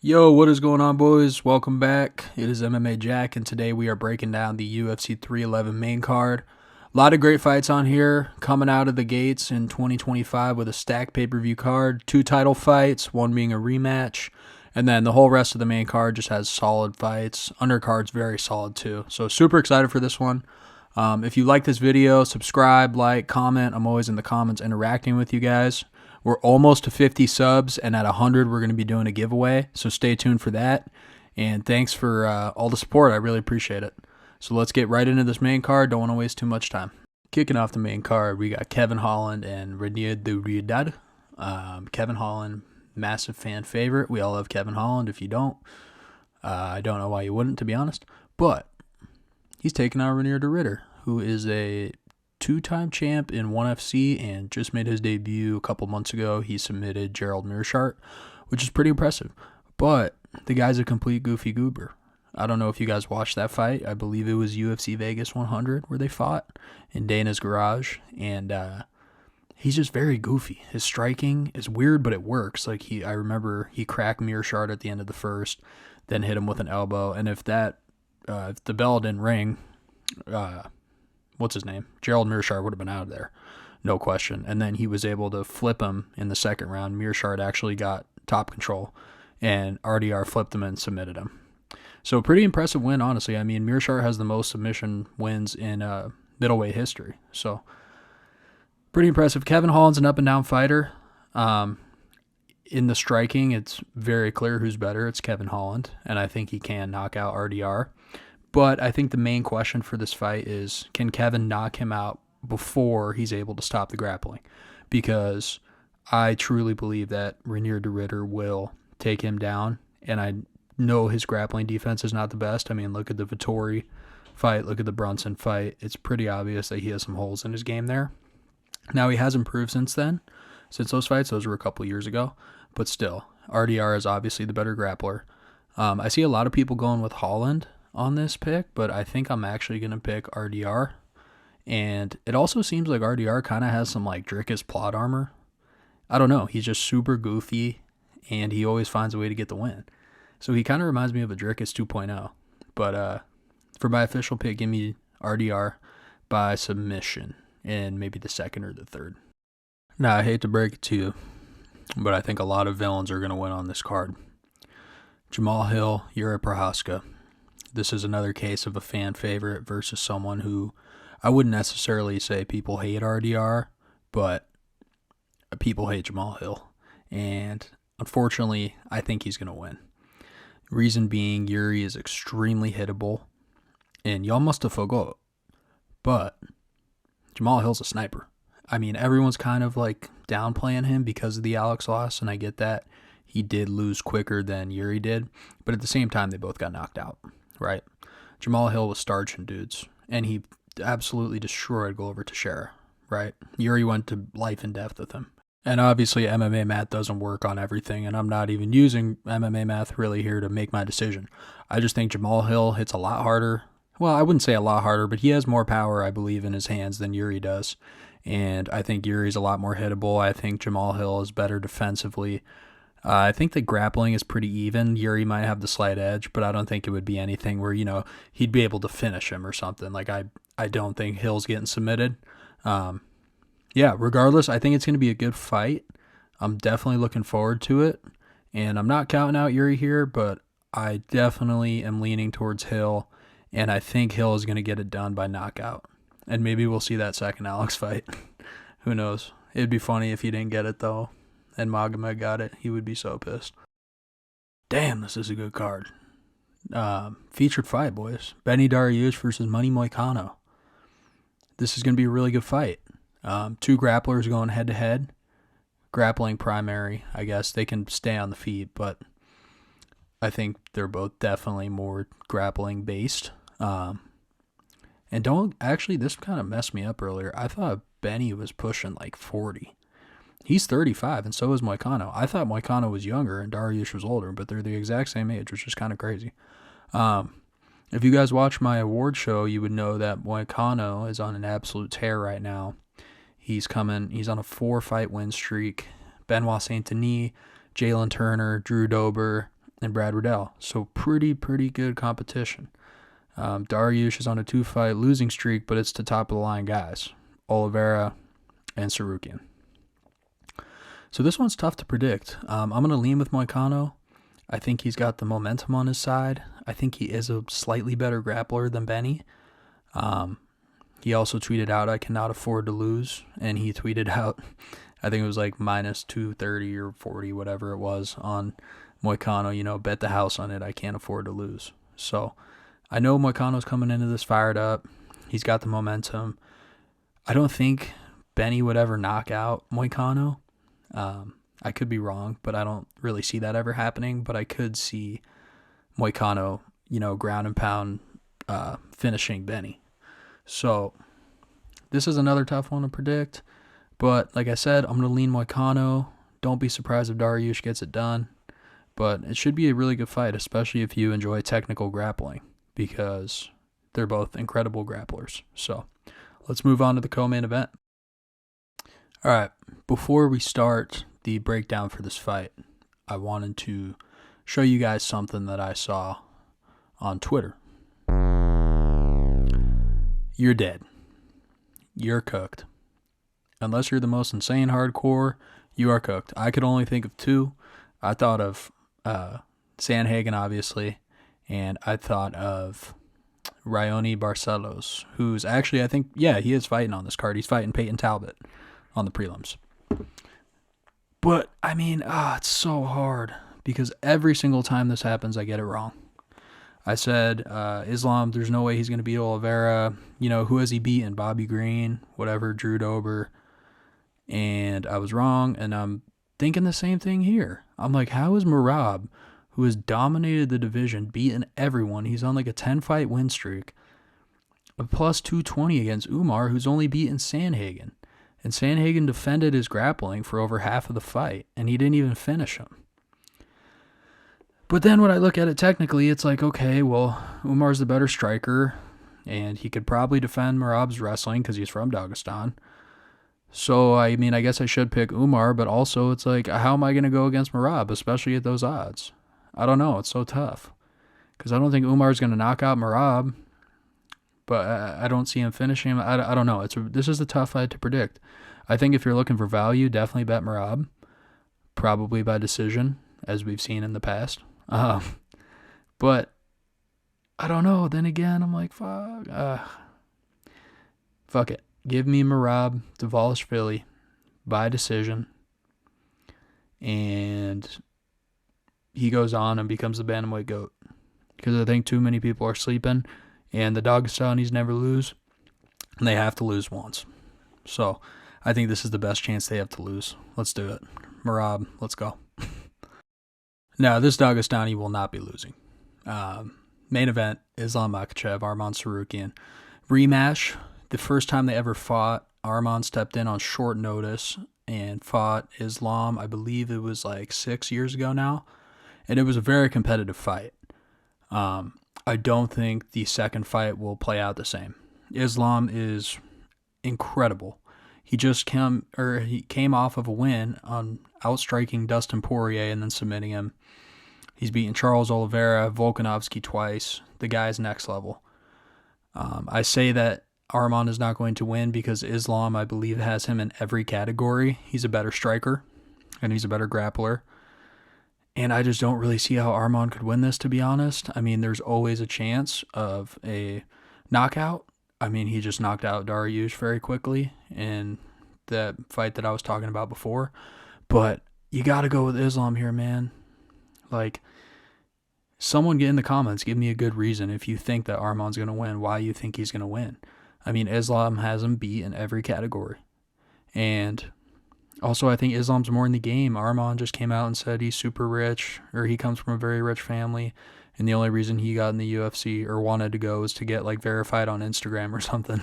Yo, what is going on, boys? Welcome back. It is MMA Jack, and today we are breaking down the UFC 311 main card. A lot of great fights on here coming out of the gates in 2025 with a stacked pay-per-view card, 2 title fights, one being a rematch, and then the whole rest of the main card just has solid fights. Undercard's very solid too, so super excited for this one. If you like this video, subscribe, like, comment. I'm always in the comments interacting with you guys. We're almost to 50 subs, and at 100, we're going to be doing a giveaway, so stay tuned for that. And thanks for all the support. I really appreciate it. So let's get right into this main card. Don't want to waste too much time. Kicking off the main card, we got Kevin Holland and Reinier de Riedad. Kevin Holland, massive fan favorite. We all love Kevin Holland. If you don't, I don't know why you wouldn't, to be honest. But he's taking on Reinier de Ritter, who is a 2-time champ in 1FC and just made his debut a couple months ago. He submitted Gerald Meerschaert, which is pretty impressive. But the guy's a complete goofy goober. I don't know if you guys watched that fight. I believe it was UFC Vegas 100 where they fought in Dana's garage. And he's just very goofy. His striking is weird, but it works. I remember he cracked Meerschaert at the end of the first, then hit him with an elbow. And if the bell didn't ring, what's his name? Gerald Meerschaert would have been out of there, no question. And then he was able to flip him in the second round. Meerschaert actually got top control, and RDR flipped him and submitted him. So pretty impressive win, honestly. I mean, Meerschaert has the most submission wins in middleweight history. So pretty impressive. Kevin Holland's an up-and-down fighter. In the striking, it's very clear who's better. It's Kevin Holland, and I think he can knock out RDR. But I think the main question for this fight is, can Kevin knock him out before he's able to stop the grappling? Because I truly believe that Reinier de Ritter will take him down, and I know his grappling defense is not the best. I mean, look at the Vettori fight, look at the Brunson fight. It's pretty obvious that he has some holes in his game there. Now, he has improved since then, since those fights. Those were a couple years ago. But still, RDR is obviously the better grappler. I see a lot of people going with Holland on this pick, but I think I'm actually going to pick RDR. And it also seems like RDR kind of has some like Dricus plot armor. I don't know. He's just super goofy, and he always finds a way to get the win. So he kind of reminds me of a Dricus 2.0. But for my official pick, give me RDR by submission in maybe the second or the third. Now, I hate to break it to you, but I think a lot of villains are going to win on this card. Jamahal Hill, Jiri Prochazka. This is another case of a fan favorite versus someone who I wouldn't necessarily say people hate RDR, but people hate Jamahal Hill. And unfortunately, I think he's going to win. Reason being, Jiri is extremely hittable, and y'all must have forgot, but Jamahal Hill's a sniper. I mean, everyone's kind of like downplaying him because of the Alex loss, and I get that. He did lose quicker than Jiri did, but at the same time, they both got knocked out. Right, Jamahal Hill was starching dudes, and he absolutely destroyed Glover Teixeira. Right, Jiri went to life and death with him, and obviously MMA math doesn't work on everything, and I'm not even using MMA math really here to make my decision. I just think Jamahal Hill hits a lot harder. Well, I wouldn't say a lot harder, but he has more power, I believe, in his hands than Jiri does, and I think Yuri's a lot more hittable. I think Jamahal Hill is better defensively. I think the grappling is pretty even. Jiri might have the slight edge, but I don't think it would be anything where, he'd be able to finish him or something. Like, I don't think Hill's getting submitted. Regardless, I think it's going to be a good fight. I'm definitely looking forward to it. And I'm not counting out Jiri here, but I definitely am leaning towards Hill. And I think Hill is going to get it done by knockout. And maybe we'll see that second Alex fight. Who knows? It'd be funny if he didn't get it, though, and Magomed got it. He would be so pissed. Damn, this is a good card. Featured fight, boys. Dariush versus Moicano. This is going to be a really good fight. 2 grapplers going head-to-head. Grappling primary, I guess. They can stay on the feet, but I think they're both definitely more grappling-based. And this kind of messed me up earlier. I thought Benny was pushing like 40. He's 35, and so is Moicano. I thought Moicano was younger and Dariush was older, but they're the exact same age, which is kind of crazy. If you guys watch my award show, you would know that Moicano is on an absolute tear right now. He's on a 4-fight win streak. Benoit Saint-Denis, Jalen Turner, Drew Dober, and Brad Riddell. So pretty good competition. Dariush is on a 2-fight losing streak, but it's to top-of-the-line guys, Oliveira and Tsarukyan. So this one's tough to predict. I'm going to lean with Moicano. I think he's got the momentum on his side. I think he is a slightly better grappler than Benny. He also tweeted out, "I cannot afford to lose," and he tweeted out, I think it was like minus 230 or 40, whatever it was, on Moicano. Bet the house on it. I can't afford to lose. So I know Moicano's coming into this fired up. He's got the momentum. I don't think Benny would ever knock out Moicano. I could be wrong, but I don't really see that ever happening. But I could see Moicano, ground and pound, finishing Benny. So this is another tough one to predict. But like I said, I'm going to lean Moicano. Don't be surprised if Dariush gets it done. But it should be a really good fight, especially if you enjoy technical grappling, because they're both incredible grapplers. So let's move on to the co-main event. All right, before we start the breakdown for this fight, I wanted to show you guys something that I saw on Twitter. You're dead. You're cooked. Unless you're the most insane hardcore, you are cooked. I could only think of two. I thought of Sandhagen, obviously, and I thought of Raoni Barcelos, who's actually, I think, he is fighting on this card. He's fighting Peyton Talbot on the prelims. But, it's so hard, because every single time this happens, I get it wrong. I said, Islam, there's no way he's going to beat Oliveira. Who has he beaten? Bobby Green, whatever, Drew Dober. And I was wrong, and I'm thinking the same thing here. I'm like, how is Merab, who has dominated the division, beaten everyone? He's on like a 10-fight win streak, a plus 220 against Umar, who's only beaten Sandhagen. And Sandhagen defended his grappling for over half of the fight, and he didn't even finish him. But then when I look at it technically, it's like, okay, well, Umar's the better striker, and he could probably defend Merab's wrestling because he's from Dagestan. So, I guess I should pick Umar, but also it's like, how am I going to go against Merab, especially at those odds? I don't know. It's so tough, because I don't think Umar's going to knock out Merab, but I don't see him finishing him. I don't know. This is a tough fight to predict. I think if you're looking for value, definitely bet Merab, probably by decision, as we've seen in the past. But I don't know. Then again, I'm like, fuck it. Give me Merab, Dvalishvili by decision, and he goes on and becomes the bantamweight GOAT. Because I think too many people are sleeping, and the Dagestanis never lose, and they have to lose once. So I think this is the best chance they have to lose. Let's do it. Merab, let's go. Now, this Dagestani will not be losing. Main event, Islam Makhachev, Arman Tsarukyan. Rematch. The first time they ever fought, Arman stepped in on short notice and fought Islam. I believe it was like 6 years ago now. And it was a very competitive fight. I don't think the second fight will play out the same. Islam is incredible. He came off of a win on outstriking Dustin Poirier and then submitting him. He's beaten Charles Oliveira, Volkanovski twice. The guy's next level. I say that Arman is not going to win because Islam, I believe, has him in every category. He's a better striker, and he's a better grappler. And I just don't really see how Arman could win this, to be honest. There's always a chance of a knockout. He just knocked out Dariush very quickly in that fight that I was talking about before. But you got to go with Islam here, man. Like, someone get in the comments, give me a good reason if you think that Arman's going to win, why you think he's going to win. Islam has him beat in every category. And also, I think Islam's more in the game. Arman just came out and said he's super rich, or he comes from a very rich family, and the only reason he got in the UFC or wanted to go was to get verified on Instagram or something.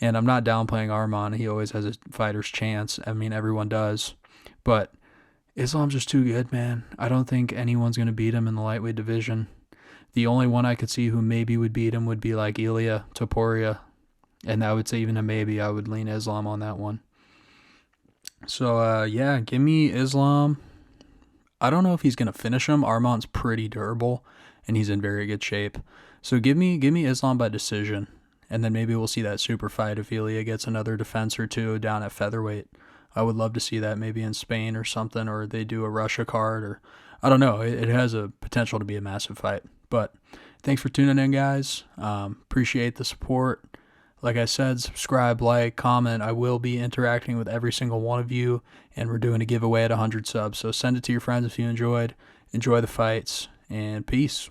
And I'm not downplaying Arman. He always has a fighter's chance. Everyone does. But Islam's just too good, man. I don't think anyone's going to beat him in the lightweight division. The only one I could see who maybe would beat him would be like Ilia Topuria. And I would say even a maybe. I would lean Islam on that one. So, give me Islam. I don't know if he's going to finish him. Arman's pretty durable, and he's in very good shape. So give me Islam by decision, and then maybe we'll see that super fight if Ilya gets another defense or two down at featherweight. I would love to see that maybe in Spain or something, or they do a Russia card, or I don't know. It has a potential to be a massive fight. But thanks for tuning in, guys. Appreciate the support. Like I said, subscribe, like, comment. I will be interacting with every single one of you, and we're doing a giveaway at 100 subs. So send it to your friends if you enjoyed. Enjoy the fights, and peace.